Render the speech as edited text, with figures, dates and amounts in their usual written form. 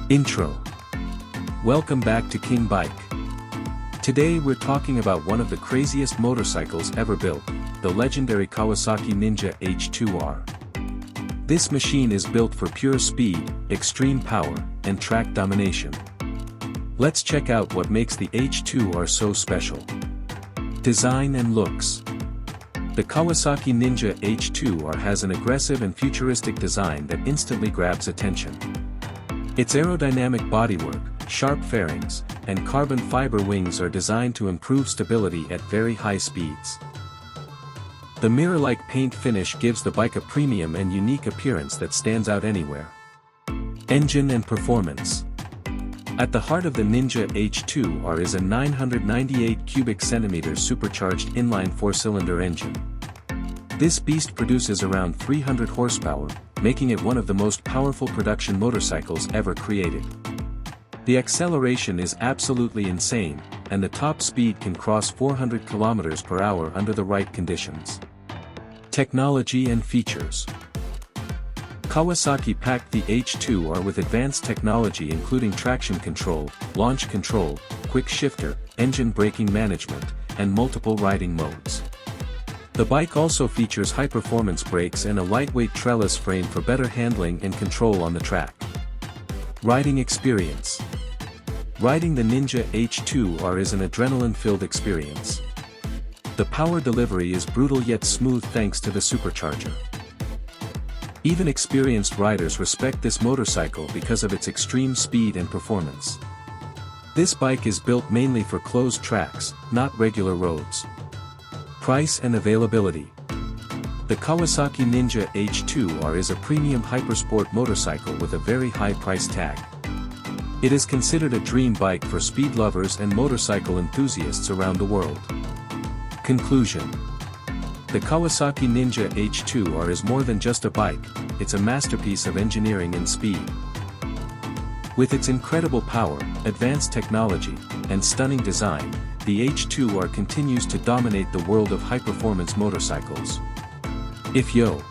Intro. Welcome back to King Bike. Today we're talking about one of the craziest motorcycles ever built, the legendary Kawasaki Ninja H2R. This machine is built for pure speed, extreme power, and track domination. Let's check out what makes the H2R so special. Design and looks. The Kawasaki Ninja H2R has an aggressive and futuristic design that instantly grabs attention. Its aerodynamic bodywork, sharp fairings, and carbon fiber wings are designed to improve stability at very high speeds. The mirror-like paint finish gives the bike a premium and unique appearance that stands out anywhere. Engine and performance. At the heart of the Ninja H2R is a 998 cubic centimeters supercharged inline four-cylinder engine. This beast produces around 300 horsepower, making it one of the most powerful production motorcycles ever created. The acceleration is absolutely insane, and the top speed can cross 400 km per hour under the right conditions. Technology and features. Kawasaki packed the H2R with advanced technology including traction control, launch control, quick shifter, engine braking management, and multiple riding modes. The bike also features high-performance brakes and a lightweight trellis frame for better handling and control on the track. Riding experience. Riding the Ninja H2R is an adrenaline-filled experience. The power delivery is brutal yet smooth thanks to the supercharger. Even experienced riders respect this motorcycle because of its extreme speed and performance. This bike is built mainly for closed tracks, not regular roads. Price and availability. The Kawasaki Ninja H2R is a premium hypersport motorcycle with a very high price tag. It is considered a dream bike for speed lovers and motorcycle enthusiasts around the world. Conclusion. The Kawasaki Ninja H2R is more than just a bike, it's a masterpiece of engineering and speed. With its incredible power, advanced technology, and stunning design, the H2R continues to dominate the world of high-performance motorcycles. If yo